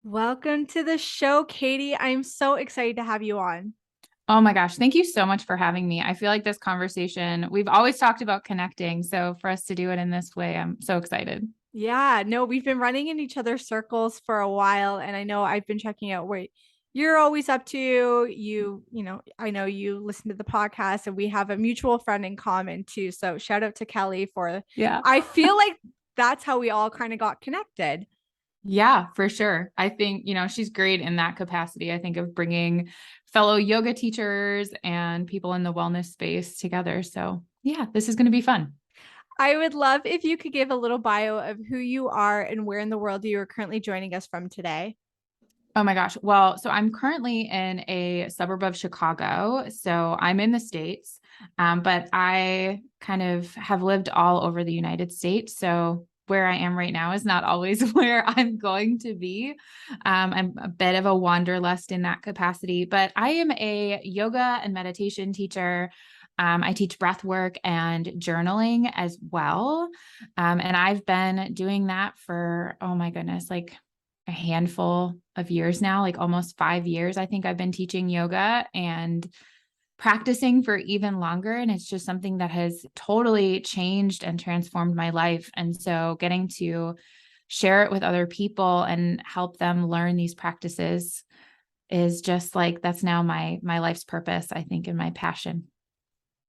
Welcome to the show, Katie. I'm so excited to have you on. Oh my gosh, thank you so much for having me. I feel like this conversation, we've always talked about connecting. So for us to do it in this way, I'm so excited. Yeah, no, we've been running in each other's circles for a while, and I know I've been checking out what you're always up to. I know you listen to the podcast, and we have a mutual friend in common too. So shout out to Kelly for, Yeah. I feel like that's how we all kind of got connected. Yeah, for sure. I think, she's great in that capacity. I think of bringing fellow yoga teachers and people in the wellness space together. So, yeah, this is going to be fun. I would love if you could give a little bio of who you are and where in the world you are currently joining us from today. Oh my gosh. Well, so I'm currently in a suburb of Chicago. So I'm in the States, but I kind of have lived all over the United States. So where I am right now is not always where I'm going to be. I'm a bit of a wanderlust in that capacity, but I am a yoga and meditation teacher. I teach breath work and journaling as well. And I've been doing that for, oh my goodness, like a handful of years now, like almost 5 years. I think I've been teaching yoga and practicing for even longer. And it's just something that has totally changed and transformed my life. And so getting to share it with other people and help them learn these practices is just like that's now my life's purpose, I think, and my passion.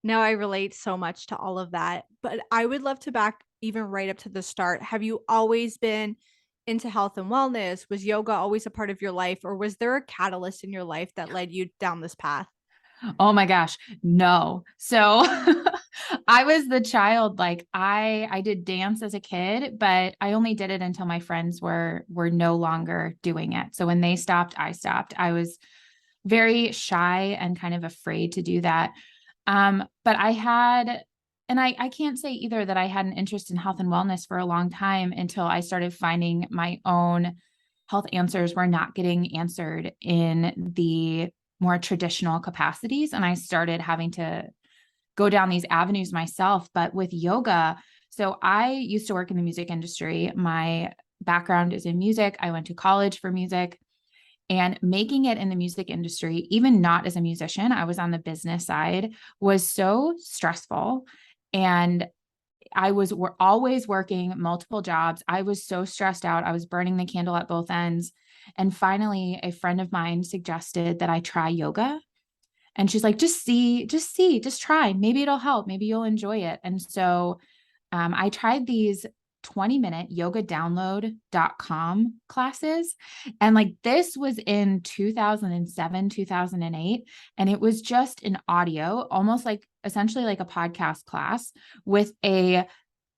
Now I relate so much to all of that, but I would love to back even right up to the start. Have you always been into health and wellness? Was yoga always a part of your life, or was there a catalyst in your life that led you down this path? Oh my gosh, no. So I was the child, like I did dance as a kid, but I only did it until my friends were no longer doing it. So when they stopped, I stopped. I was very shy and kind of afraid to do that. But I had, and I can't say either that I had an interest in health and wellness for a long time until I started finding my own health answers were not getting answered in the more traditional capacities. And I started having to go down these avenues myself. But with yoga, so I used to work in the music industry. My background is in music. I went to college for music and making it in the music industry, even not as a musician, I was on the business side, was so stressful. And we're always working multiple jobs. I was so stressed out. I was burning the candle at both ends. And finally, a friend of mine suggested that I try yoga. And she's like, just try. Maybe it'll help. Maybe you'll enjoy it. And so I tried these 20-minute yogadownload.com classes. And like this was in 2007, 2008. And it was just an audio, almost like essentially like a podcast class with a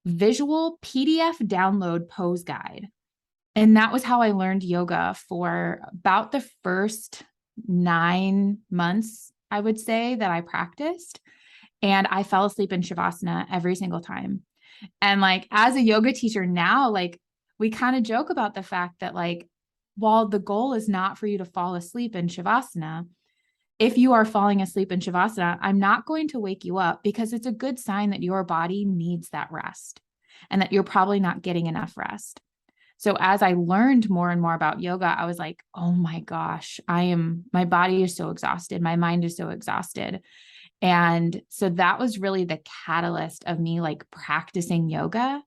visual PDF download pose guide. And that was how I learned yoga for about the first 9 months, I would say, that I practiced. And I fell asleep in Shavasana every single time. And like as a yoga teacher now, like we kind of joke about the fact that like, while the goal is not for you to fall asleep in Shavasana, if you are falling asleep in Shavasana, I'm not going to wake you up because it's a good sign that your body needs that rest and that you're probably not getting enough rest. So as I learned more and more about yoga, I was like, oh my gosh, my body is so exhausted. My mind is so exhausted. And so that was really the catalyst of me like practicing yoga.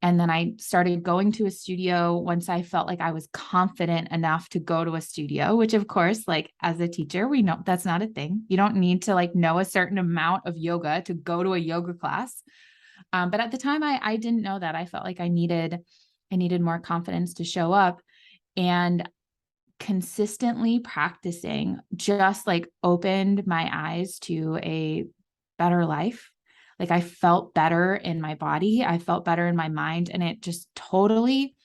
And then I started going to a studio once I felt like I was confident enough to go to a studio, which of course, like as a teacher, we know that's not a thing. You don't need to like know a certain amount of yoga to go to a yoga class. But at the time I didn't know that. I felt like I needed more confidence to show up. And consistently practicing just like opened my eyes to a better life. Like I felt better in my body, I felt better in my mind, and it just totally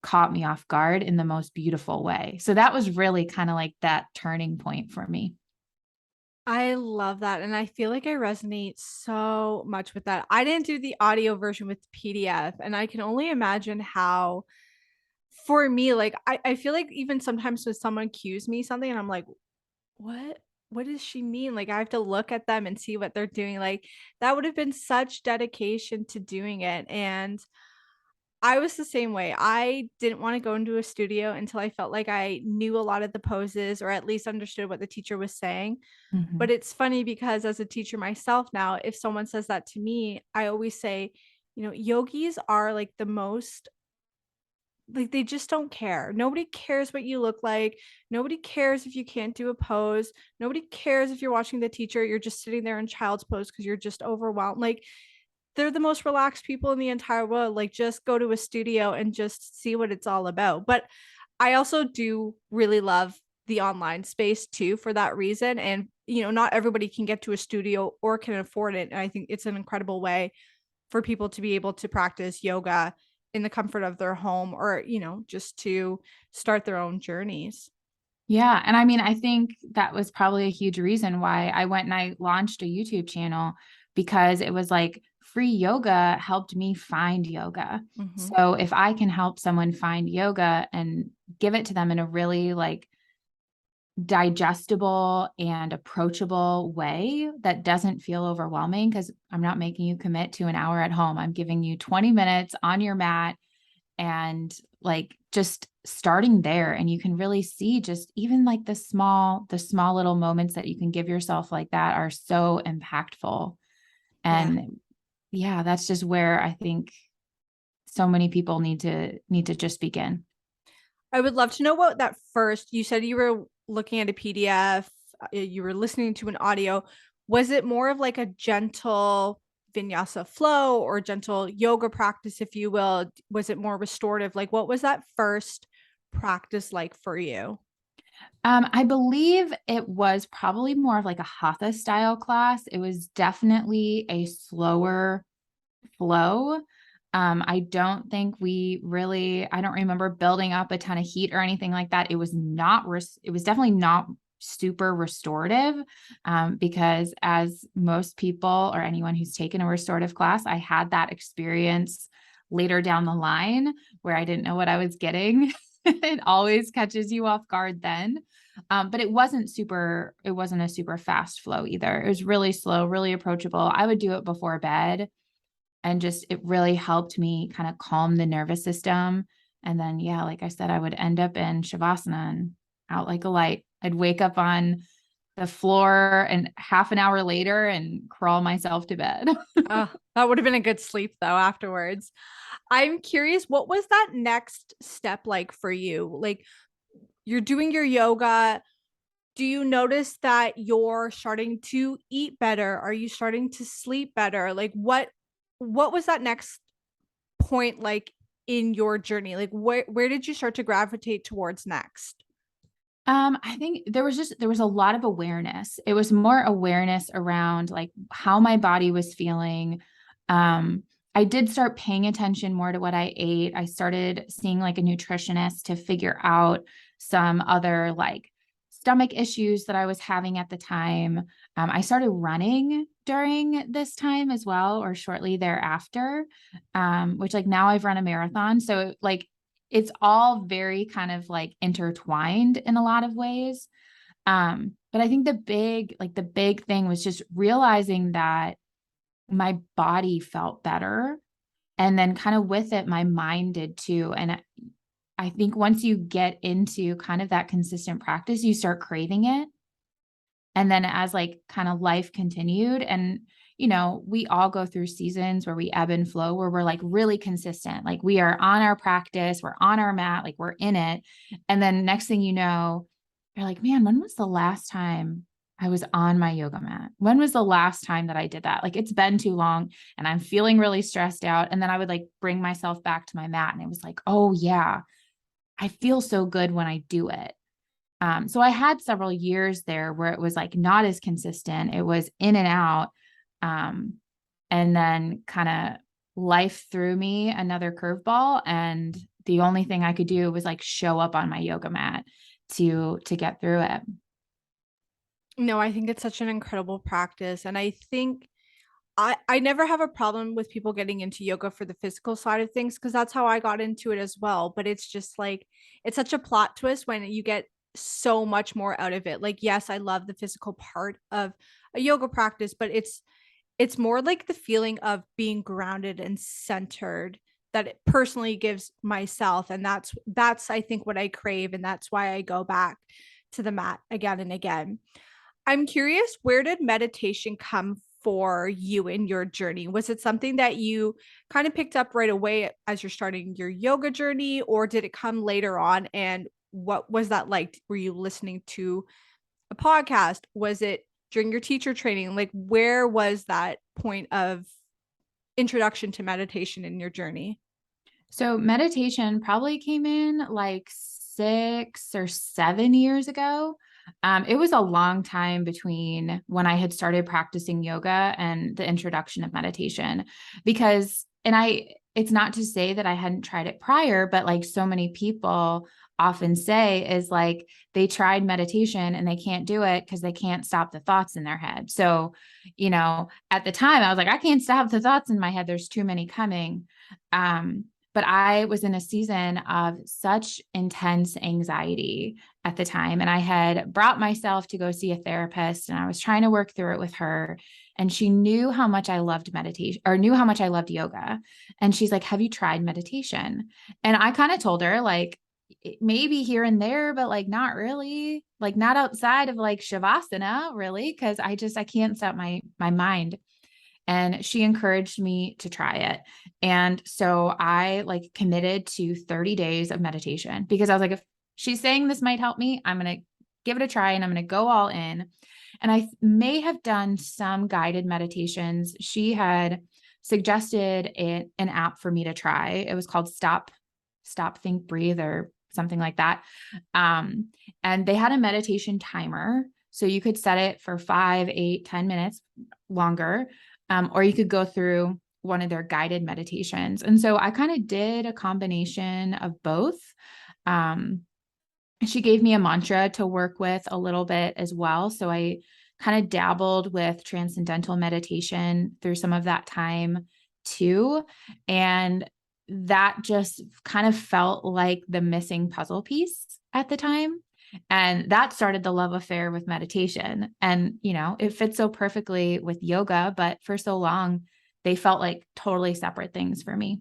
caught me off guard in the most beautiful way. So that was really kind of like that turning point for me. I love that. And I feel like I resonate so much with that. I didn't do the audio version with PDF, and I can only imagine how, for me, like, I feel like even sometimes when someone cues me something and I'm like, what? What does she mean? Like, I have to look at them and see what they're doing. Like, that would have been such dedication to doing it. And I was the same way. I didn't want to go into a studio until I felt like I knew a lot of the poses or at least understood what the teacher was saying. But Mhm. it's funny because as a teacher myself now, if someone says that to me, I always say, yogis are like the most like they just don't care. Nobody cares what you look like. Nobody cares if you can't do a pose. Nobody cares if you're watching the teacher, you're just sitting there in child's pose because you're just overwhelmed. Like they're the most relaxed people in the entire world. Like just go to a studio and just see what it's all about. But I also do really love the online space too for that reason. And not everybody can get to a studio or can afford it. And I think it's an incredible way for people to be able to practice yoga in the comfort of their home or, just to start their own journeys. Yeah. And I mean, I think that was probably a huge reason why I went and I launched a YouTube channel because it was like free yoga helped me find yoga. Mhm. So if I can help someone find yoga and give it to them in a really like digestible and approachable way that doesn't feel overwhelming, because I'm not making you commit to an hour at home. I'm giving you 20 minutes on your mat and like just starting there, and you can really see just even like the small little moments that you can give yourself like that are so impactful. Yeah. And yeah, that's just where I think so many people need to just begin. I would love to know what that first, you said you were looking at a PDF, you were listening to an audio. Was it more of like a gentle vinyasa flow or gentle yoga practice, if you will? Was it more restorative? Like, what was that first practice like for you? I believe it was probably more of like a hatha style class. It was definitely a slower flow. I don't think I don't remember building up a ton of heat or anything like that. It was definitely not super restorative, because as most people or anyone who's taken a restorative class, I had that experience later down the line where I didn't know what I was getting. It always catches you off guard then. But it wasn't a super fast flow either. It was really slow, really approachable. I would do it before bed, and just it really helped me kind of calm the nervous system. And then yeah, like I said, I would end up in shavasana and out like a light. I'd wake up on the floor and half an hour later and crawl myself to bed. That would have been a good sleep though afterwards. I'm curious, what was that next step like for you? Like you're doing your yoga. Do you notice that you're starting to eat better? Are you starting to sleep better? Like what was that next point like in your journey? Like where did you start to gravitate towards next? I think there was a lot of awareness. It was more awareness around like how my body was feeling. Um, I did start paying attention more to what I ate. I started seeing like a nutritionist to figure out some other like stomach issues that I was having at the time. I started running during this time as well, or shortly thereafter, which like now I've run a marathon. So like it's all very kind of like intertwined in a lot of ways. But I think the big thing was just realizing that my body felt better. And then kind of with it, my mind did too. And I think once you get into kind of that consistent practice, you start craving it. And then as like kind of life continued, and we all go through seasons where we ebb and flow, where we're like really consistent. Like we are on our practice, we're on our mat, like we're in it. And then next thing you know, you're like, man, when was the last time I was on my yoga mat? When was the last time that I did that? Like it's been too long and I'm feeling really stressed out. And then I would like bring myself back to my mat and it was like, oh yeah, I feel so good when I do it. So I had several years there where it was like not as consistent. It was in and out. Um, and then kind of life threw me another curveball. And the only thing I could do was like show up on my yoga mat to get through it. No, I think it's such an incredible practice. And I think I never have a problem with people getting into yoga for the physical side of things because that's how I got into it as well. But it's just like it's such a plot twist when you get so much more out of it. Like, yes, I love the physical part of a yoga practice, but it's more like the feeling of being grounded and centered that it personally gives myself. And that's I think what I crave, and that's why I go back to the mat again and again. I'm curious, where did meditation come for you in your journey? Was it something that you kind of picked up right away as you're starting your yoga journey, or did it come later on? And what was that like? Were you listening to a podcast? Was it during your teacher training? Like, where was that point of introduction to meditation in your journey? So meditation probably came in like 6 or 7 years ago. It was a long time between when I had started practicing yoga and the introduction of meditation because, it's not to say that I hadn't tried it prior, but like so many people often say is like they tried meditation and they can't do it because they can't stop the thoughts in their head. So, at the time I was like, I can't stop the thoughts in my head. There's too many coming. Um, but I was in a season of such intense anxiety at the time. And I had brought myself to go see a therapist and I was trying to work through it with her. And she knew how much I loved meditation or knew how much I loved yoga. And she's like, have you tried meditation? And I kind of told her, like, maybe here and there, but like not really, like not outside of like Shavasana, really, because I can't stop my mind. And she encouraged me to try it. And so I like committed to 30 days of meditation because I was like, if she's saying this might help me, I'm going to give it a try and I'm going to go all in. And I may have done some guided meditations. She had suggested an app for me to try. It was called Stop, Think, Breathe, or something like that. And they had a meditation timer. So you could set it for 5, 8, 10 minutes longer. Or you could go through one of their guided meditations. And so I kind of did a combination of both. Um, she gave me a mantra to work with a little bit as well. So I kind of dabbled with transcendental meditation through some of that time too. And that just kind of felt like the missing puzzle piece at the time. And that started the love affair with meditation. And, it fits so perfectly with yoga, but for so long, they felt like totally separate things for me.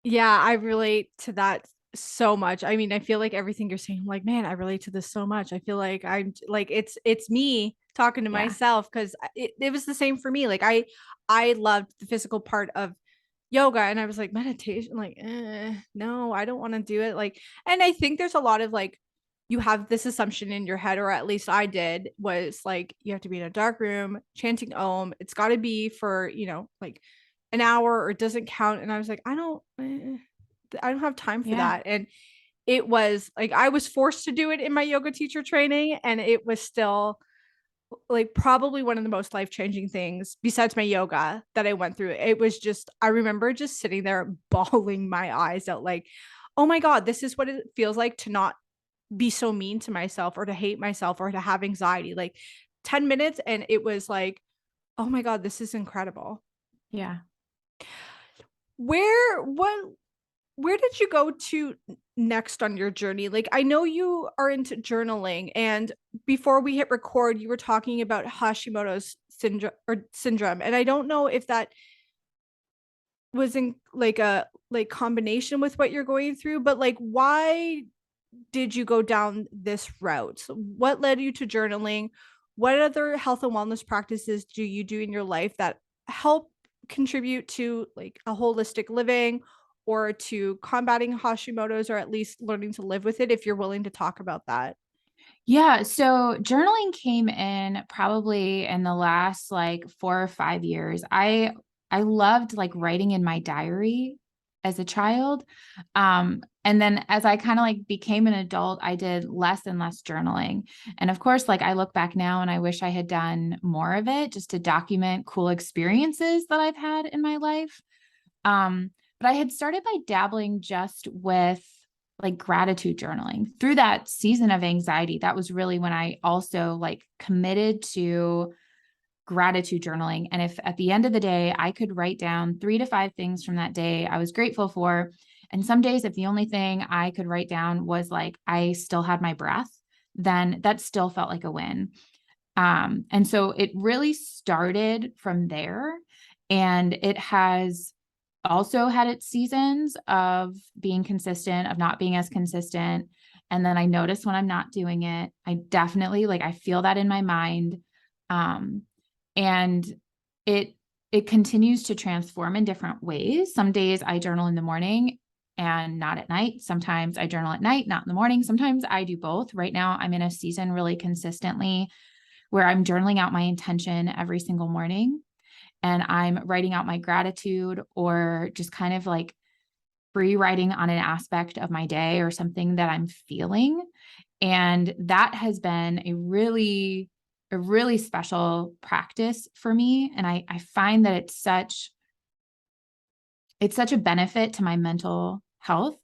Yeah, I relate to that so much. I mean, I feel like everything you're saying, I'm like, man, I relate to this so much. I feel like I'm like it's me talking to Yeah. myself because it was the same for me. Like I loved the physical part of yoga, and I was like, meditation, like, no, I don't want to do it. Like, and I think there's a lot of like you have this assumption in your head, or at least I did, was like you have to be in a dark room chanting Om. It's got to be for, like an hour or it doesn't count. And I was like, I don't have time for Yeah. that. And it was like I was forced to do it in my yoga teacher training, and it was still like probably one of the most life-changing things besides my yoga that I went through. It was just, I remember just sitting there bawling my eyes out, like, oh my God, this is what it feels like to not be so mean to myself or to hate myself or to have anxiety. Like 10 minutes, and it was like, oh my God, this is incredible. Yeah. Where, what, where did you go to next on your journey? Like, I know you are into journaling, and before we hit record, you were talking about Hashimoto's syndrome, and I don't know if that was in like a like combination with what you're going through, but like, why did you go down this route? So what led you to journaling? What other health and wellness practices do you do in your life that help contribute to like a holistic living or to combating Hashimoto's, or at least learning to live with it, if you're willing to talk about that? Yeah. So journaling came in probably in the last like 4 or 5 years. I loved like writing in my diary as a child. And then as I kind of like became an adult, I did less and less journaling. And of course, like I look back now and I wish I had done more of it just to document cool experiences that I've had in my life. But I had started by dabbling just with like gratitude journaling through that season of anxiety. That was really when I also like committed to gratitude journaling. And if at the end of the day, I could write down 3 to 5 things from that day I was grateful for. And some days, if the only thing I could write down was like, I still had my breath, then that still felt like a win. And so it really started from there. And it has also had its seasons of being consistent, of not being as consistent. And then I notice when I'm not doing it, I definitely like, I feel that in my mind. Um, and it, it continues to transform in different ways. Some days I journal in the morning and not at night. Sometimes I journal at night, not in the morning. Sometimes I do both. Right now, I'm in a season really consistently where I'm journaling out my intention every single morning, and I'm writing out my gratitude, or just kind of like free writing on an aspect of my day or something that I'm feeling. And that has been a really special practice for me. And I find that it's such a benefit to my mental health.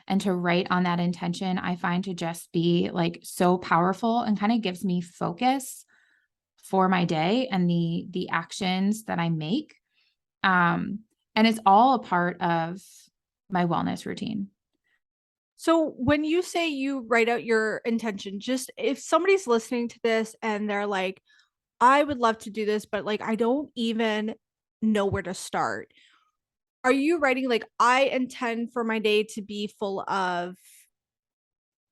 And to write on that intention, I find to just be like so powerful and kind of gives me focus for my day and the actions that I make. And it's all a part of my wellness routine. So when you say you write out your intention, just if somebody's listening to this and they're like, I would love to do this, but like I don't even know where to start. Are you writing like I intend for my day to be full of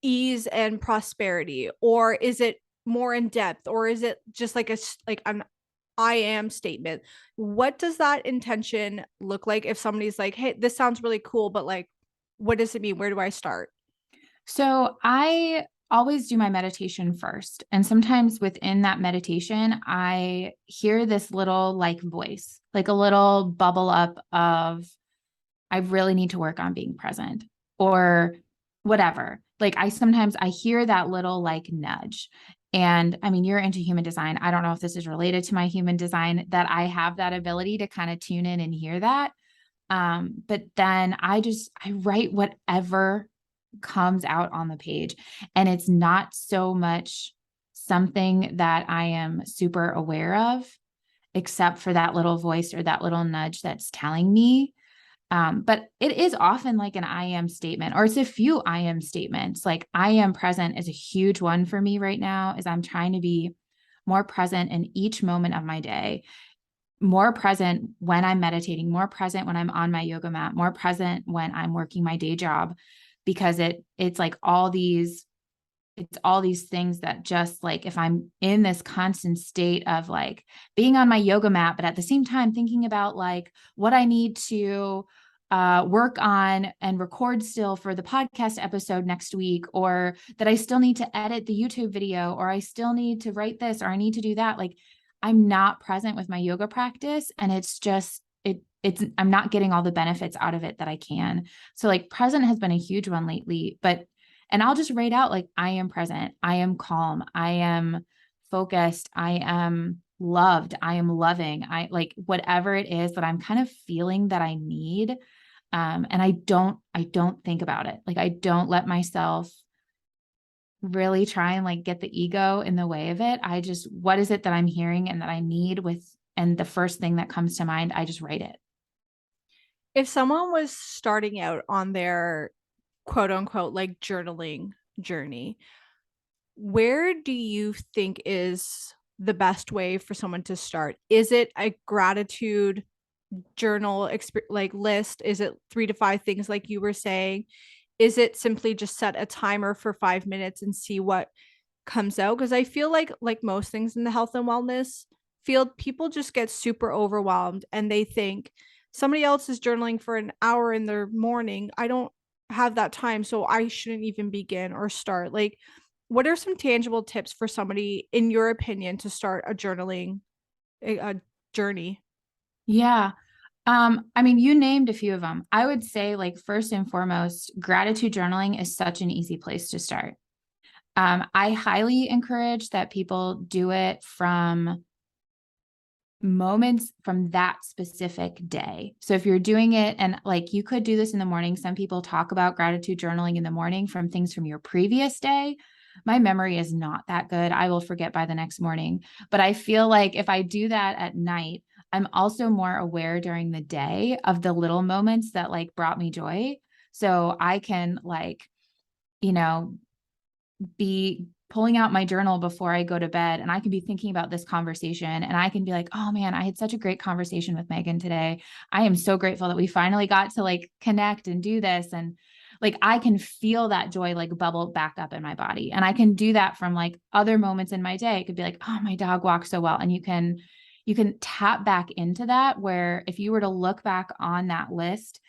ease and prosperity, or is it more in depth, or is it just like like an I am statement? What does that intention look like if somebody's like, "Hey, this sounds really cool, but like what does it mean? Where do I start?" So I always do my meditation first. And sometimes within that meditation, I hear this little like voice, like a little bubble up of, I really need to work on being present, or whatever. Like I hear that little like nudge. And I mean, you're into human design. I don't know if this is related to my human design, that I have that ability to kind of tune in and hear that. But then I write whatever comes out on the page. And it's not so much something that I am super aware of, except for that little voice or that little nudge that's telling me. But it is often like an I am statement, or it's a few I am statements. Like I am present is a huge one for me right now, is I'm trying to be more present in each moment of my day, more present when I'm meditating, more present when I'm on my yoga mat, more present when I'm working my day job, because it's like it's all these things that just like, if I'm in this constant state of like being on my yoga mat, but at the same time thinking about like what I need to work on and record still for the podcast episode next week, or that I still need to edit the YouTube video, or I still need to write this, or I need to do that. Like I'm not present with my yoga practice, and I'm not getting all the benefits out of it that I can. So like present has been a huge one lately, and I'll just write out like, I am present, I am calm, I am focused, I am loved, I am loving, I like whatever it is that I'm kind of feeling that I need. And I don't think about it. Like I don't let myself really try and like get the ego in the way of it. What is it that I'm hearing and that I need and the first thing that comes to mind, I just write it. If someone was starting out on their quote unquote like journaling journey, where do you think is the best way for someone to start? Is it a gratitude journal like list? Is it 3 to 5 things like you were saying? Is it simply just set a timer for 5 minutes and see what comes out? Because I feel like most things in the health and wellness field, people just get super overwhelmed and they think somebody else is journaling for an hour in their morning. I don't have that time, so I shouldn't even begin or start. Like, what are some tangible tips for somebody, in your opinion, to start a journaling a journey? Yeah. I mean, you named a few of them. I would say, like, first and foremost, gratitude journaling is such an easy place to start. I highly encourage that people do it from moments from that specific day. So if you're doing it, and like you could do this in the morning, some people talk about gratitude journaling in the morning from things from your previous day. My memory is not that good. I will forget by the next morning. But I feel like if I do that at night, I'm also more aware during the day of the little moments that like brought me joy. So I can like, you know, be pulling out my journal before I go to bed, and I can be thinking about this conversation, and I can be like, oh man, I had such a great conversation with Meghan today. I am so grateful that we finally got to like connect and do this. And like, I can feel that joy like bubble back up in my body. And I can do that from like other moments in my day. It could be like, oh, my dog walks so well. And you can tap back into that, where if you were to look back on that list,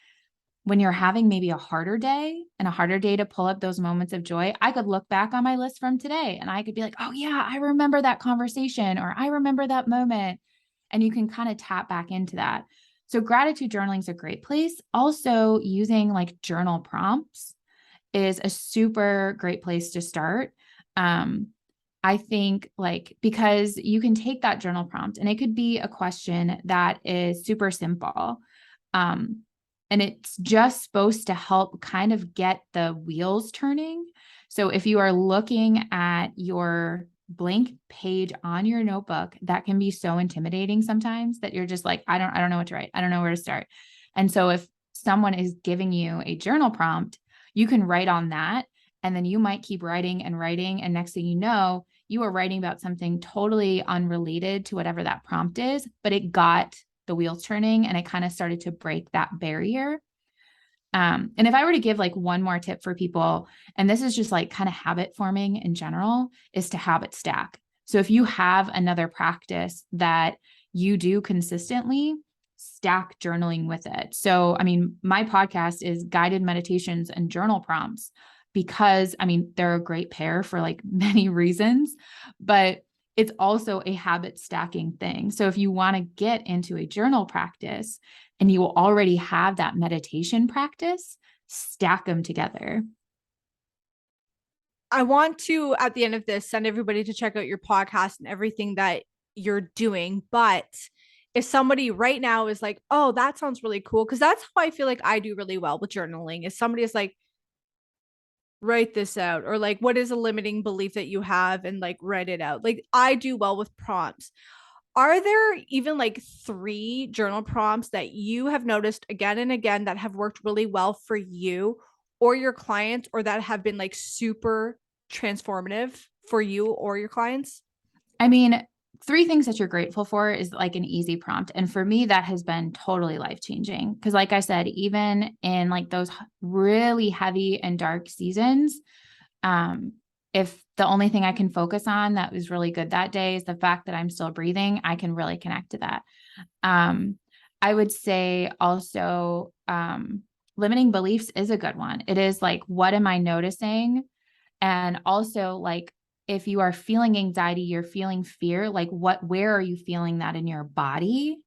when you're having maybe a harder day and a harder day to pull up those moments of joy, I could look back on my list from today and I could be like, oh yeah, I remember that conversation, or I remember that moment. And you can kind of tap back into that. So gratitude journaling is a great place. Also, using like journal prompts is a super great place to start. Um, I think like, because you can take that journal prompt and it could be a question that is super simple. Um, and it's just supposed to help kind of get the wheels turning. So if you are looking at your blank page on your notebook, that can be so intimidating sometimes that you're just like, I don't know what to write. I don't know where to start. And so if someone is giving you a journal prompt, you can write on that. And then you might keep writing and writing. And next thing you know, you are writing about something totally unrelated to whatever that prompt is, but it got the wheels turning and it kind of started to break that barrier. And if I were to give like one more tip for people, and this is just like kind of habit forming in general, is to habit stack. So if you have another practice that you do consistently, stack journaling with it. So, I mean, my podcast is guided meditations and journal prompts because, I mean, they're a great pair for like many reasons, but it's also a habit stacking thing. So if you want to get into a journal practice and you will already have that meditation practice, stack them together. I want to, at the end of this, send everybody to check out your podcast and everything that you're doing. But if somebody right now is like, oh, that sounds really cool, because that's how I feel like I do really well with journaling, is somebody is like, write this out, or like, what is a limiting belief that you have, and like write it out. Like, I do well with prompts. Are there even like three journal prompts that you have noticed again and again that have worked really well for you or your clients, or that have been like super transformative for you or your clients? I mean, three things that you're grateful for is like an easy prompt. And for me, that has been totally life changing. Cause like I said, even in like those really heavy and dark seasons, um, if the only thing I can focus on that was really good that day is the fact that I'm still breathing, I can really connect to that. Um, I would say also, limiting beliefs is a good one. It is like, what am I noticing? And also like, if you are feeling anxiety, you're feeling fear, like where are you feeling that in your body?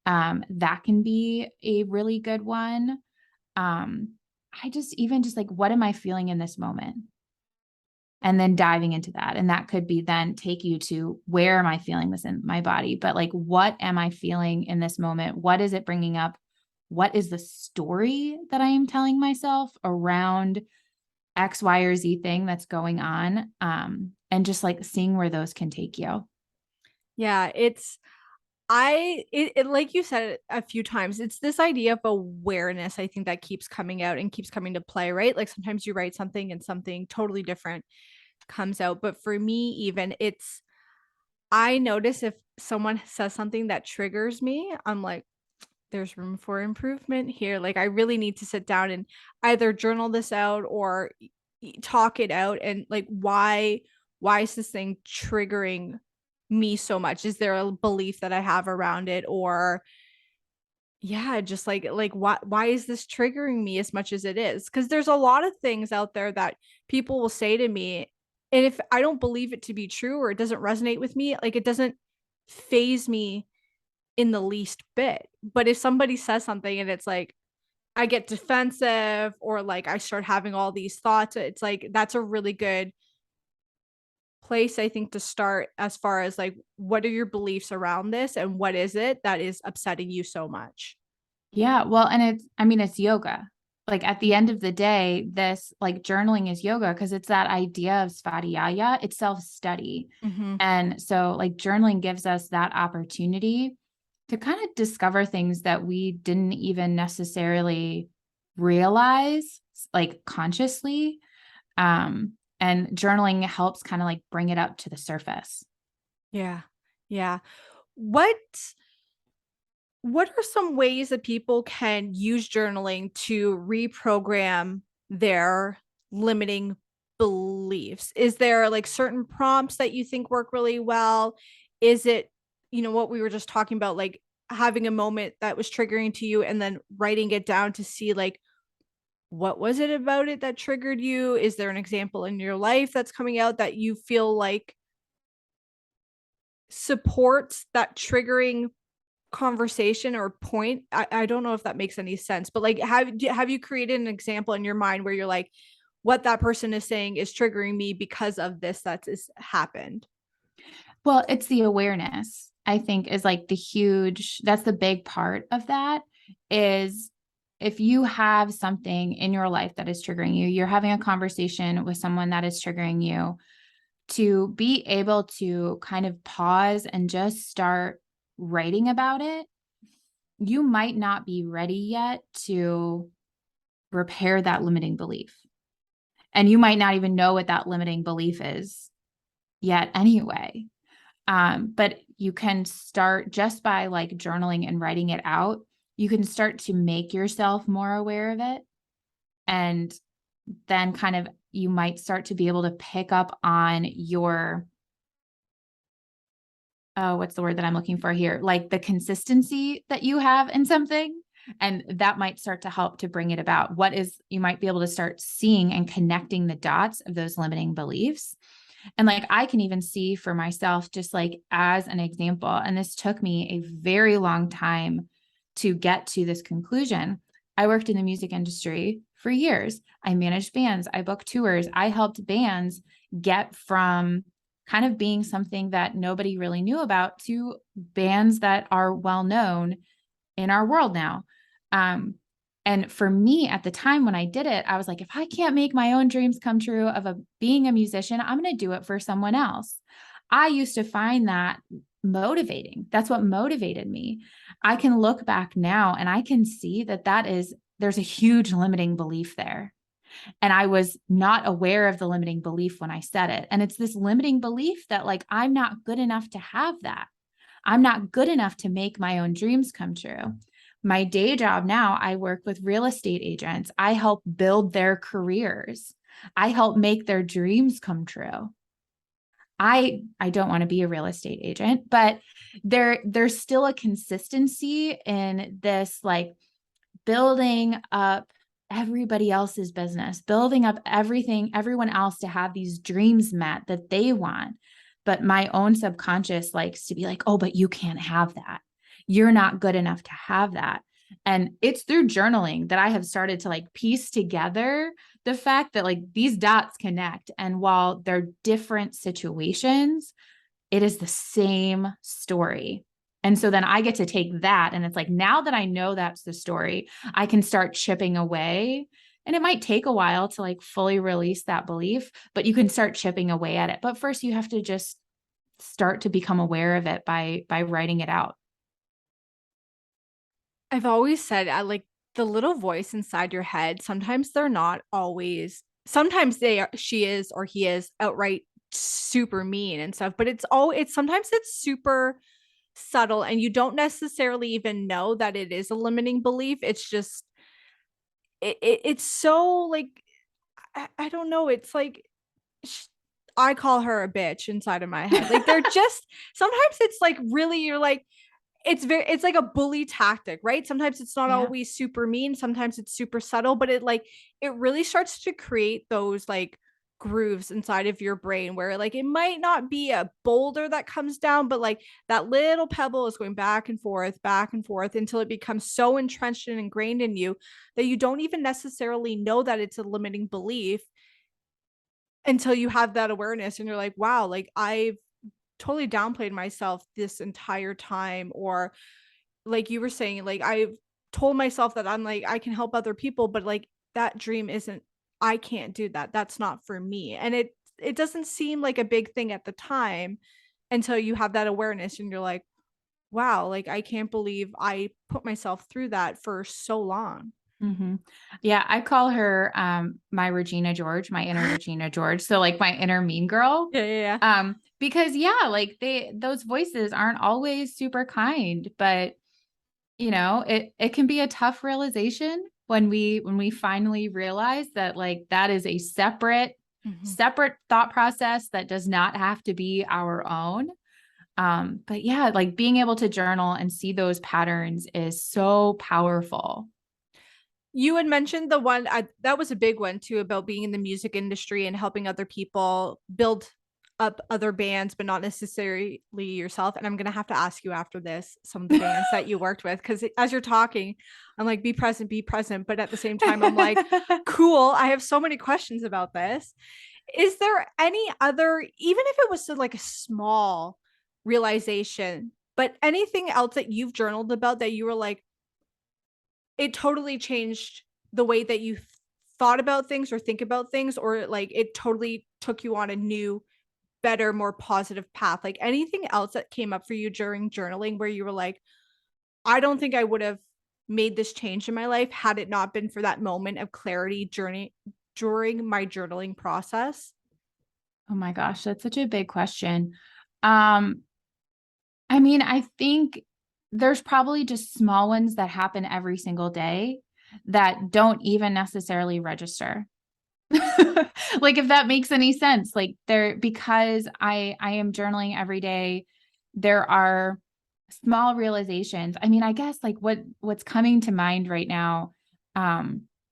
That can be a really good one. I just even just like, what am I feeling in this moment? And then diving into that. And that could be then take you to, where am I feeling this in my body? But like, what am I feeling in this moment? What is it bringing up? What is the story that I am telling myself around X, Y, or Z thing that's going on? And just like seeing where those can take you. Yeah, it like you said it a few times, it's this idea of awareness, I think, that keeps coming out and keeps coming to play, right? Like sometimes you write something and something totally different comes out. But for me, even, it's, I notice if someone says something that triggers me, I'm like, there's room for improvement here. Like, I really need to sit down and either journal this out or talk it out. And like, why is this thing triggering me so much? Is there a belief that I have around it? Or yeah, just like why is this triggering me as much as it is? Because there's a lot of things out there that people will say to me, and if I don't believe it to be true or it doesn't resonate with me, like, it doesn't phase me in the least bit. But if somebody says something and it's like I get defensive, or like I start having all these thoughts, it's like that's a really good place, I think, to start, as far as like, what are your beliefs around this and what is it that is upsetting you so much? Yeah. Well, and I mean, it's yoga. Like at the end of the day, this like journaling is yoga because it's that idea of svadhyaya, it's self-study. Mm-hmm. And so like journaling gives us that opportunity to kind of discover things that we didn't even necessarily realize like consciously. And journaling helps kind of like bring it up to the surface. Yeah. Yeah. What what are some ways that people can use journaling to reprogram their limiting beliefs? Is there like certain prompts that you think work really well? Is it, what we were just talking about, like having a moment that was triggering to you and then writing it down to see like what was it about it that triggered you? Is there an example in your life that's coming out that you feel like supports that triggering conversation or point? I don't know if that makes any sense, but like have you created an example in your mind where you're like, what that person is saying is triggering me because of this that has happened? Well, it's the awareness, I think, is like that's the big part of that is if you have something in your life that is triggering you, you're having a conversation with someone that is triggering you, to be able to kind of pause and just start writing about it. You might not be ready yet to repair that limiting belief. And you might not even know what that limiting belief is yet anyway. But you can start just by like journaling and writing it out. You can start to make yourself more aware of it. And then kind of you might start to be able to pick up on your, oh, what's the word that I'm looking for here? Like the consistency that you have in something. And that might start to help to bring it about. You might be able to start seeing and connecting the dots of those limiting beliefs. And like I can even see for myself, just like as an example, and this took me a very long time to get to this conclusion. I worked in the music industry for years. I managed bands, I booked tours, I helped bands get from kind of being something that nobody really knew about to bands that are well known in our world now. Um, and for me at the time when I did it, I was like, if I can't make my own dreams come true of being a musician, I'm going to do it for someone else. I used to find that motivating. That's what motivated me. I can look back now and I can see there's a huge limiting belief there. And I was not aware of the limiting belief when I said it. And it's this limiting belief that like, I'm not good enough to have that. I'm not good enough to make my own dreams come true. My day job now, I work with real estate agents. I help build their careers. I help make their dreams come true. I don't want to be a real estate agent, but there's still a consistency in this like building up everybody else's business, building up everyone else to have these dreams met that they want. But my own subconscious likes to be like, oh, but you can't have that. You're not good enough to have that. And it's through journaling that I have started to like piece together the fact that like these dots connect. And while they're different situations, it is the same story. And so then I get to take that. And it's like, now that I know that's the story, I can start chipping away. And it might take a while to like fully release that belief, but you can start chipping away at it. But first you have to just start to become aware of it by writing it out. I've always said I like the little voice inside your head. Sometimes they're not always. Sometimes she is or he is outright super mean and stuff. But it's sometimes it's super subtle, and you don't necessarily even know that it is a limiting belief. It's just it's so like I don't know. It's like I call her a bitch inside of my head. Like they're just sometimes it's like really you're like it's like a bully tactic, right? Sometimes it's not Yeah. always super mean, sometimes it's super subtle, but it really starts to create those like grooves inside of your brain where like it might not be a boulder that comes down, but like that little pebble is going back and forth until it becomes so entrenched and ingrained in you that you don't even necessarily know that it's a limiting belief until you have that awareness and you're like, wow, like I've totally downplayed myself this entire time. Or like you were saying, like I've told myself that I'm like I can help other people, but like that dream isn't, I can't do that. That's not for me. And it doesn't seem like a big thing at the time until you have that awareness and you're like, wow, like I can't believe I put myself through that for so long. Mm-hmm. Yeah, I call her my Regina George, my inner Regina George. So like my inner mean girl. Yeah, yeah, yeah. Because yeah, like those voices aren't always super kind, but it can be a tough realization when we finally realize that like that is a Mhm. separate thought process that does not have to be our own. But yeah, like being able to journal and see those patterns is so powerful. You had mentioned the one that was a big one too about being in the music industry and helping other people build up other bands, but not necessarily yourself. And I'm gonna have to ask you after this some of the bands that you worked with because as you're talking, I'm like, be present, be present. But at the same time, I'm like, cool. I have so many questions about this. Is there any other, even if it was like a small realization, but anything else that you've journaled about that you were like, it totally changed the way that you thought about things or think about things, or like it totally took you on a new, better, more positive path? Like anything else that came up for you during journaling where you were like, I don't think I would have made this change in my life had it not been for that moment of clarity journey during my journaling process? Oh my gosh, that's such a big question. Um, I mean, I think there's probably just small ones that happen every single day that don't even necessarily register. Like if that makes any sense, like there because I am journaling every day, there are small realizations. I mean, I guess like what's coming to mind right now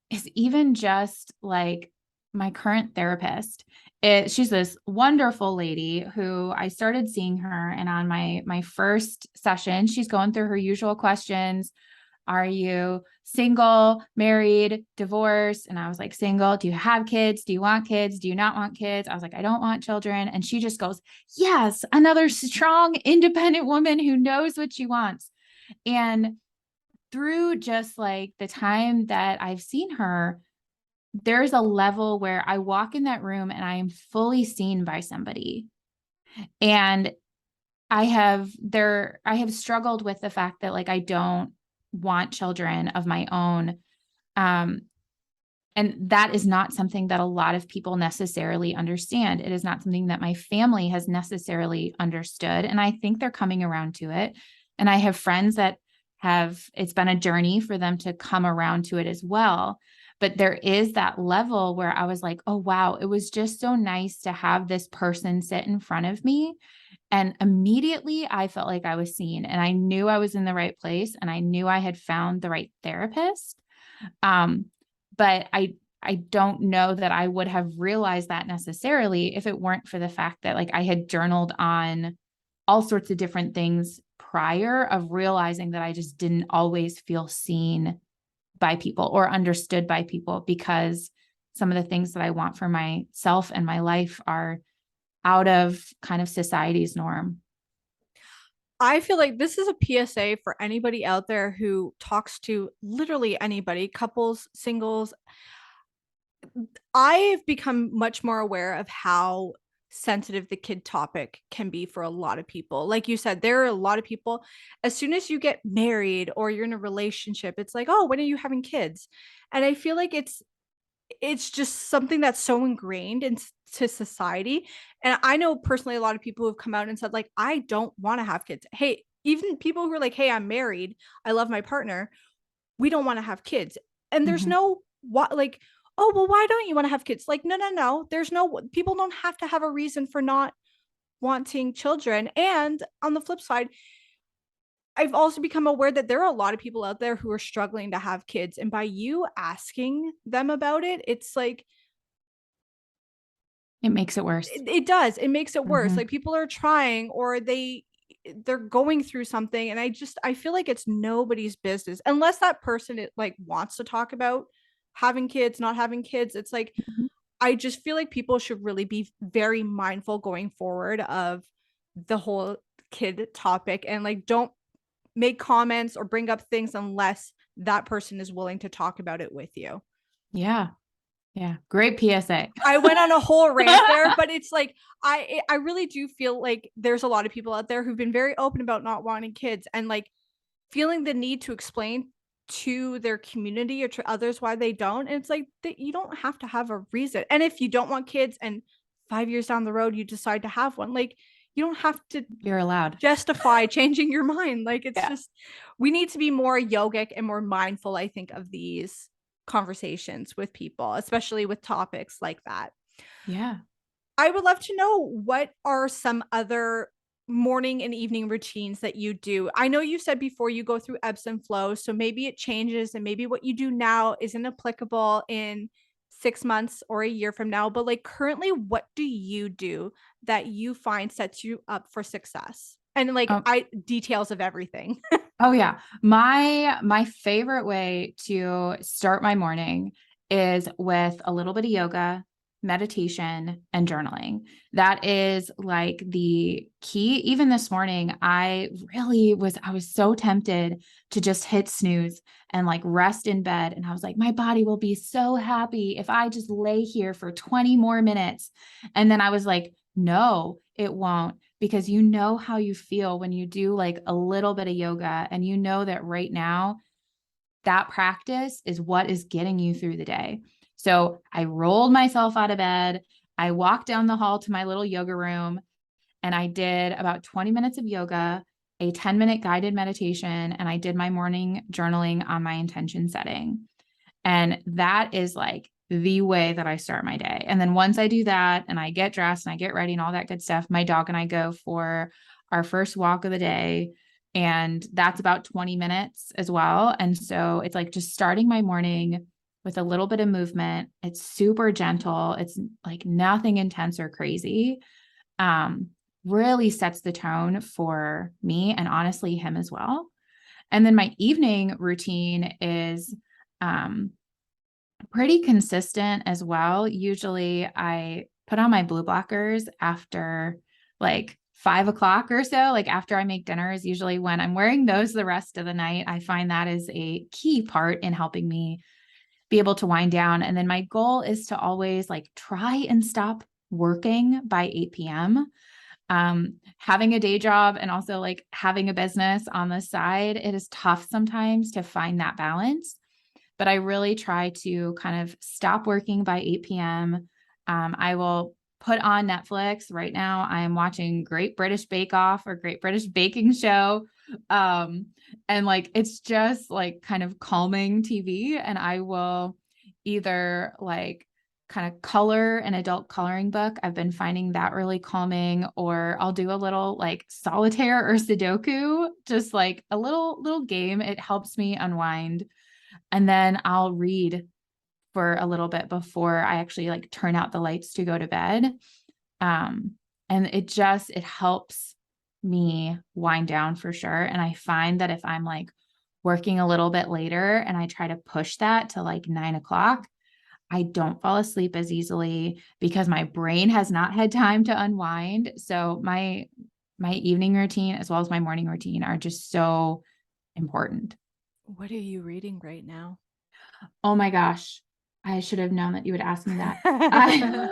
is even just like my current therapist. She's this wonderful lady who I started seeing her, and on my first session, she's going through her usual questions. Are you single, married, divorced? And I was like, single. Do you have kids? Do you want kids? Do you not want kids? I was like, I don't want children. And she just goes, yes, another strong, independent woman who knows what she wants. And through just like the time that I've seen her, there's a level where I walk in that room and I am fully seen by somebody. And I have struggled with the fact that like I don't want children of my own. Um, and that is not something that a lot of people necessarily understand. It is not something that my family has necessarily understood. And I think they're coming around to it. And I have friends that it's been a journey for them to come around to it as well. But there is that level where I was like, oh, wow, it was just so nice to have this person sit in front of me. And immediately I felt like I was seen and I knew I was in the right place and I knew I had found the right therapist. Um, but I don't know that I would have realized that necessarily if it weren't for the fact that like I had journaled on all sorts of different things prior of realizing that I just didn't always feel seen by people or understood by people because some of the things that I want for myself and my life are out of kind of society's norm. I feel like this is a PSA for anybody out there who talks to literally anybody, couples, singles. I've become much more aware of how sensitive the kid topic can be for a lot of people. Like you said, there are a lot of people, as soon as you get married or you're in a relationship, it's like, oh, when are you having kids? And I feel like it's just something that's so ingrained into society. And I know personally a lot of people who have come out and said, like, I don't want to have kids. Hey, even people who are like, hey, I'm married, I love my partner, we don't want to have kids. And there's Mhm. no what, like, oh, well, why don't you want to have kids? Like, no, no, no. There's no, people don't have to have a reason for not wanting children. And on the flip side, I've also become aware that there are a lot of people out there who are struggling to have kids. And by you asking them about it, it's like, It makes it worse. it does. It makes it worse. Mhm. Like people are trying or they're going through something, and I feel like it's nobody's business unless that person like wants to talk about having kids, not having kids. It's like Mhm. I just feel like people should really be very mindful going forward of the whole kid topic and like don't make comments or bring up things unless that person is willing to talk about it with you. Yeah. Yeah. Great PSA. I went on a whole rant there, but it's like I really do feel like there's a lot of people out there who've been very open about not wanting kids and like feeling the need to explain to their community or to others why they don't. And it's like that you don't have to have a reason. And if you don't want kids and 5 years down the road you decide to have one, like you don't have to You're allowed. justify changing your mind. Like it's Yeah. just we need to be more yogic and more mindful, I think, of these conversations with people, especially with topics like that. Yeah. I would love to know what are some other morning and evening routines that you do. I know you said before you go through ebbs and flows, so maybe it changes and maybe what you do now isn't applicable in 6 months or a year from now, but like currently what do you do that you find sets you up for success? And like Oh, I details of everything. oh yeah. My favorite way to start my morning is with a little bit of yoga, meditation, and journaling. That is like the key. Even this morning, I was so tempted to just hit snooze and like rest in bed. And I was like, my body will be so happy if I just lay here for 20 more minutes. And then I was like, no, it won't, because you know how you feel when you do like a little bit of yoga and you know that right now that practice is what is getting you through the day. So I rolled myself out of bed. I walked down the hall to my little yoga room and I did about 20 minutes of yoga, a 10-minute guided meditation, and I did my morning journaling on my intention setting. And that is like the way that I start my day. And then once I do that and I get dressed and I get ready and all that good stuff, my dog and I go for our first walk of the day. And that's about 20 minutes as well. And so it's like just starting my morning with a little bit of movement. It's super gentle. It's like nothing intense or crazy. Um, really sets the tone for me and honestly him as well. And then my evening routine is um, pretty consistent as well. Usually I put on my blue blockers after like 5 o'clock or so, like after I make dinner is usually when I'm wearing those the rest of the night. I find that is a key part in helping me be able to wind down. And then my goal is to always like try and stop working by 8 p.m. Having a day job and also like having a business on the side, it is tough sometimes to find that balance, but I really try to kind of stop working by 8 p.m. I will put on Netflix. Right now, I am watching Great British Bake Off or Great British Baking Show. Um, and like, it's just like kind of calming TV. And I will either like kind of color an adult coloring book. I've been finding that really calming, or I'll do a little like solitaire or Sudoku, just like a little game. It helps me unwind, and then I'll read for a little bit before I actually like turn out the lights to go to bed. Um, and it helps me wind down for sure. And I find that if I'm like working a little bit later and I try to push that to like 9 o'clock, I don't fall asleep as easily because my brain has not had time to unwind. So my evening routine as well as my morning routine are just so important. What are you reading right now? Oh my gosh. I should have known that you would ask me that. I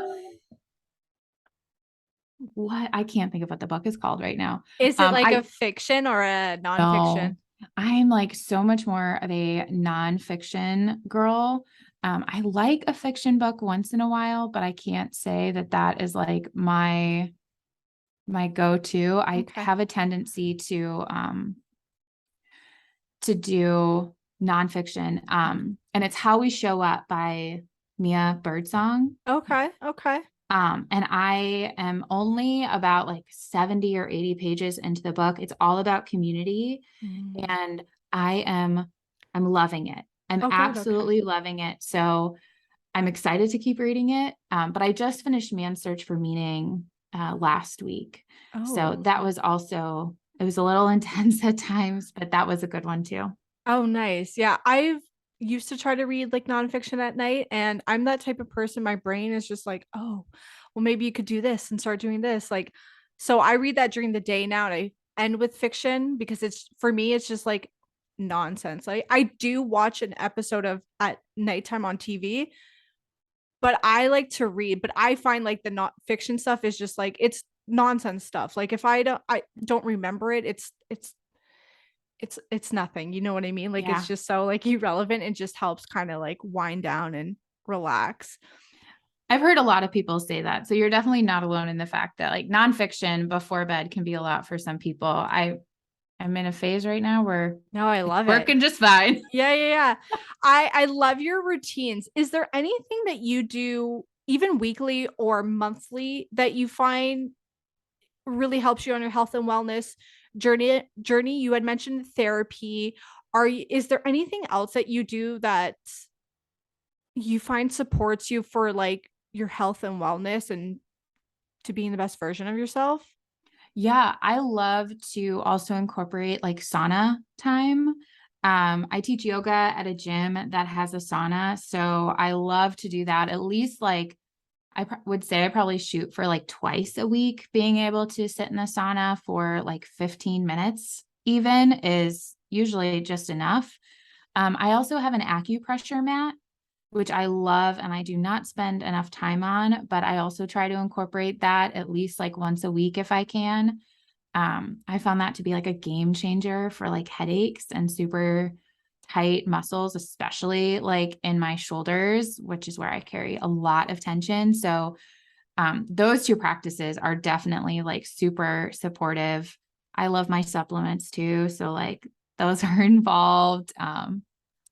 what I can't think of what the book is called right now. Is it like a I fiction or a nonfiction? know I'm like so much more of a nonfiction girl. I like a fiction book once in a while, but I can't say that that is like my go-to. I Okay. have a tendency to do nonfiction. And it's How We Show Up by Mia Birdsong. Okay. Okay. And I am only about like 70 or 80 pages into the book. It's all about community, Mm. and I'm loving it. I'm Oh, good. Okay. absolutely loving it. So I'm excited to keep reading it. But I just finished Man's Search for Meaning last week. So Oh. that was also, it was a little intense at times, but that was a good one too. Oh, nice. Yeah, I've used to try to read like nonfiction at night, and I'm that type of person. My brain is just like, oh, well, maybe you could do this and start doing this. Like, so I read that during the day now, and I end with fiction because it's for me, it's just like nonsense. Like, I do watch an episode of at nighttime on TV, but I like to read. But I find like the not fiction stuff is just like it's nonsense stuff. Like, if I don't remember it, it's it's nothing. You know what I mean? Like it's Yeah. just so like irrelevant. It just helps kind of like wind down and relax. I've heard a lot of people say that. So you're definitely not alone in the fact that like nonfiction before bed can be a lot for some people. I'm in a phase right now where No, I it's love it. working just fine. Yeah, yeah, yeah. I love your routines. Is there anything that you do even weekly or monthly that you find really helps you on your health and wellness journey? You had mentioned therapy. Is there anything else that you do that you find supports you for like your health and wellness and to being the best version of yourself? Yeah, I love to also incorporate like sauna time. I teach yoga at a gym that has a sauna, so I love to do that at least like would say I probably shoot for like twice a week. Being able to sit in the sauna for like 15 minutes even is usually just enough. I also have an acupressure mat, which I love and I do not spend enough time on, but I also try to incorporate that at least like once a week if I can. I found that to be like a game changer for like headaches and super tight muscles, especially like in my shoulders, which is where I carry a lot of tension. So those two practices are definitely like super supportive. I love my supplements too. So like those are involved.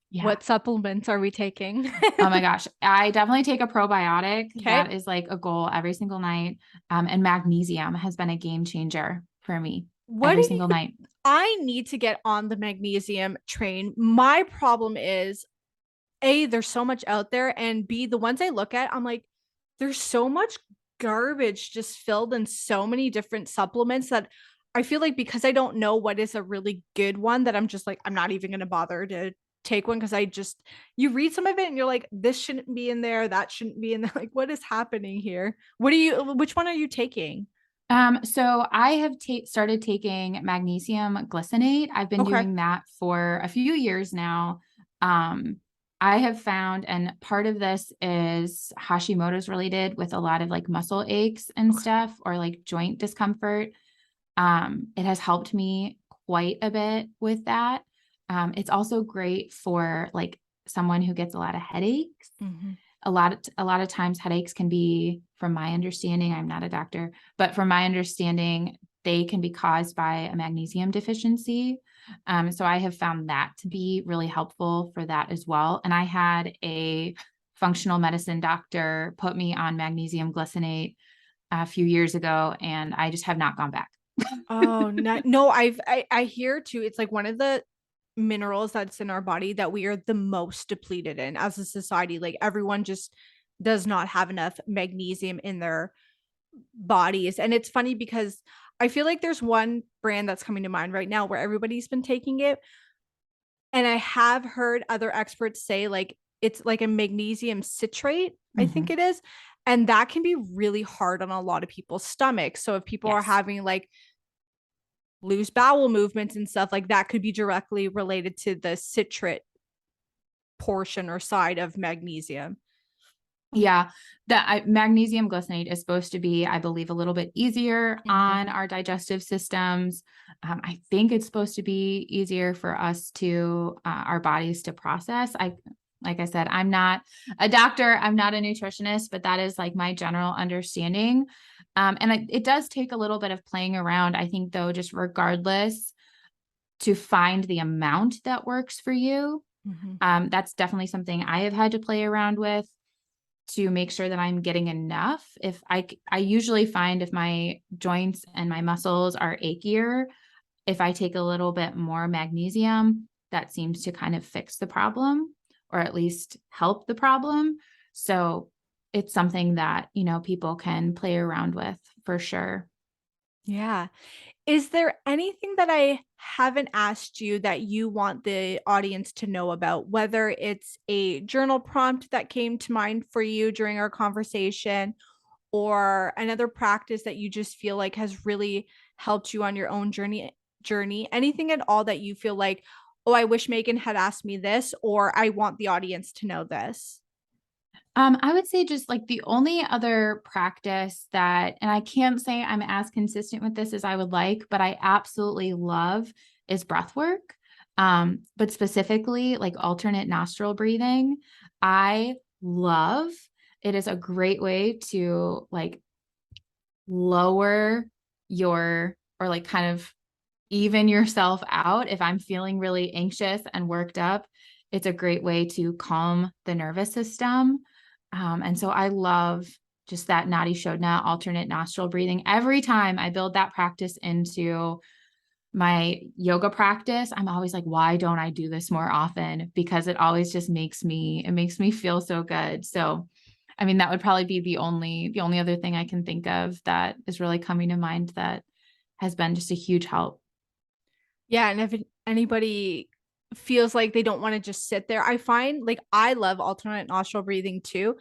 Yeah. What supplements are we taking? Oh my gosh. I definitely take a probiotic. Okay. That is like a goal every single night. And magnesium has been a game changer for me What do every you single night. I need to get on the magnesium train. My problem is A, there's so much out there, and B, the ones I look at, I'm like, there's so much garbage just filled in so many different supplements that I feel like because I don't know what is a really good one, that I'm just like, I'm not even going to bother to take one because you read some of it and you're like, this shouldn't be in there, that shouldn't be in there. Like, what is happening here? Which one are you taking? So I have started taking magnesium glycinate. I've been Okay. doing that for a few years now. Um, I have found, and part of this is Hashimoto's related with a lot of like muscle aches and Okay. stuff, or like joint discomfort. It has helped me quite a bit with that. It's also great for like someone who gets a lot of headaches. Mhm. A lot of times headaches can be, from my understanding, I'm not a doctor, but from my understanding, they can be caused by a magnesium deficiency. So I have found that to be really helpful for that as well. And I had a functional medicine doctor put me on magnesium glycinate a few years ago, and I just have not gone back. Oh, no, I hear too. It's like one of the minerals that's in our body that we are the most depleted in as a society. Like everyone just does not have enough magnesium in their bodies. And it's funny because I feel like there's one brand that's coming to mind right now where everybody's been taking it. And I have heard other experts say like it's like a magnesium citrate, I think Mhm. it is. And that can be really hard on a lot of people's stomachs. So if people are Yes. having like loose bowel movements and stuff like that could be directly related to the citrate portion or side of magnesium. Yeah, magnesium glycinate is supposed to be, I believe, a little bit easier Mhm. on our digestive systems. I think it's supposed to be easier for us to our bodies to process. Like I said, I'm not a doctor, I'm not a nutritionist, but that is like my general understanding. And it does take a little bit of playing around. I think, though, just regardless, to find the amount that works for you. Mhm. That's definitely something I have had to play around with to make sure that I'm getting enough. If I usually find if my joints and my muscles are achier, if I take a little bit more magnesium, that seems to kind of fix the problem or at least help the problem. So it's something that, people can play around with for sure. Yeah. Is there anything that I haven't asked you that you want the audience to know about, whether it's a journal prompt that came to mind for you during our conversation or another practice that you just feel like has really helped you on your own journey, anything at all that you feel like, oh, I wish Megan had asked me this, or I want the audience to know this. I would say just like the only other practice that, and I can't say I'm as consistent with this as I would like, but I absolutely love is breath work. But specifically like alternate nostril breathing, I love. It is a great way to like lower your or like kind of even yourself out. If I'm feeling really anxious and worked up, it's a great way to calm the nervous system. And so I love just that Nadi Shodhana alternate nostril breathing. Every time I build that practice into my yoga practice, I'm always like, why don't I do this more often? Because it always just makes me feel so good. So, I mean, that would probably be the only other thing I can think of that is really coming to mind that has been just a huge help. Yeah, and if anybody feels like they don't want to just sit there, I find like I love alternate nostril breathing too.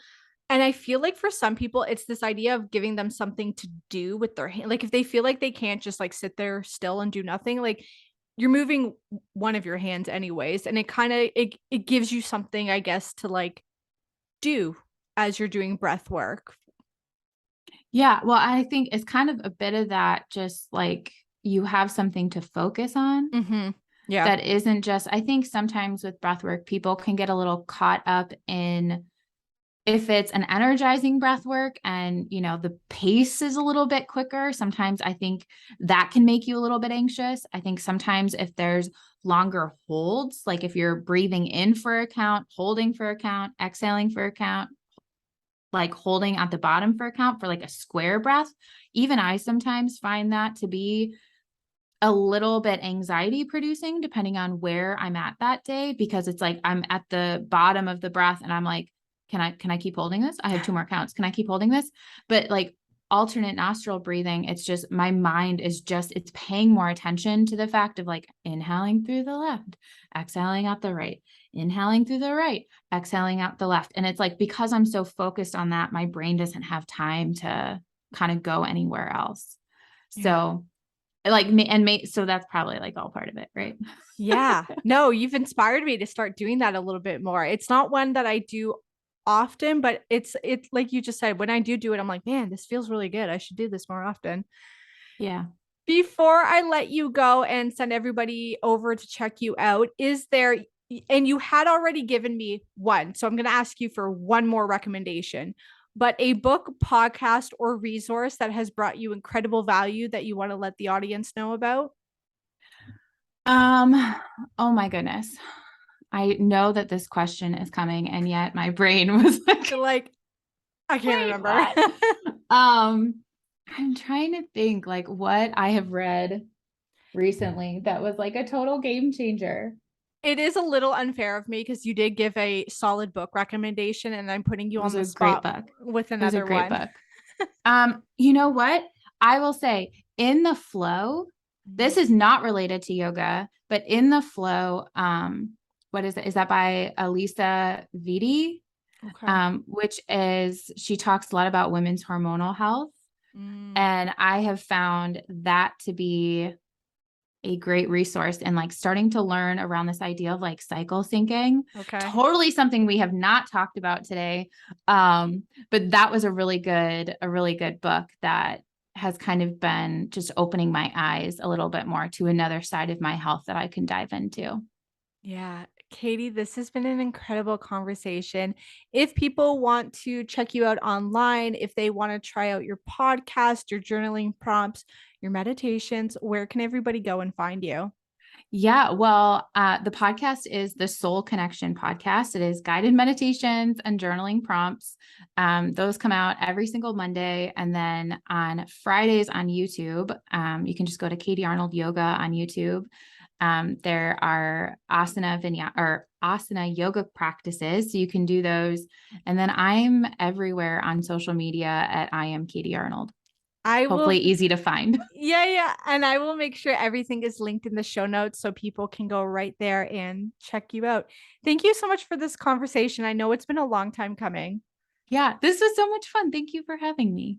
And I feel like for some people, it's this idea of giving them something to do with their hand. Like if they feel like they can't just like sit there still and do nothing, like you're moving one of your hands anyways. And it kind of it gives you something, I guess, to like do as you're doing breath work. Yeah, well, I think it's kind of a bit of that, just like you have something to focus on Mm-hmm. Yeah. that isn't just, I think sometimes with breath work, people can get a little caught up in if it's an energizing breath work and, you know, the pace is a little bit quicker. Sometimes I think that can make you a little bit anxious. I think sometimes if there's longer holds, like if you're breathing in for a count, holding for a count, exhaling for a count, like holding at the bottom for a count for like a square breath, even I sometimes find that to be a little bit anxiety producing depending on where I'm at that day, because it's like I'm at the bottom of the breath and I'm like, can I keep holding this? I have two more counts. Can I keep holding this? But like alternate nostril breathing, it's just my mind is just it's paying more attention to the fact of like inhaling through the left, exhaling out the right, inhaling through the right, exhaling out the left. And it's like because I'm so focused on that, my brain doesn't have time to kind of go anywhere else. Yeah. So like me and me, so that's probably like all part of it, right? Yeah. No, you've inspired me to start doing that a little bit more. It's not one that I do often, but it's like you just said, when I do it, I'm like, man, this feels really good. I should do this more often. Yeah. Before I let you go and send everybody over to check you out, is there, and you had already given me one, so I'm going to ask you for one more recommendation, but a book, podcast, or resource that has brought you incredible value that you want to let the audience know about? Um, oh my goodness. I know that this question is coming, and yet my brain was like, You're like, I can't wait, remember. what? Um, I'm trying to think like what I have read recently that was like a total game changer. It is a little unfair of me because you did give a solid book recommendation, and I'm putting you It was on the a great spot book. with It was a another great one. book. You know what? I will say in the flow, this is not related to yoga, but in the flow, what is it? Is that by Elisa Vitti? Okay. Which is she talks a lot about women's hormonal health. Mm, And I have found that to be a great resource and like starting to learn around this idea of like cycle syncing. okay. Totally something we have not talked about today. But that was a really good book that has kind of been just opening my eyes a little bit more to another side of my health that I can dive into. Yeah. Katie, this has been an incredible conversation. If people want to check you out online, if they want to try out your podcast, your journaling prompts, your meditations, where can everybody go and find you? Yeah, well, the podcast is the Soul Connection podcast. It is guided meditations and journaling prompts. Those come out every single Monday. And then on Fridays on YouTube, you can just go to Katie Arnold Yoga on YouTube. There are asana yoga practices. So you can do those. And then I'm everywhere on social media at I am Katie Arnold. I Hopefully will, easy to find. yeah, yeah. And I will make sure everything is linked in the show notes so people can go right there and check you out. Thank you so much for this conversation. I know it's been a long time coming. Yeah, this was so much fun. Thank you for having me.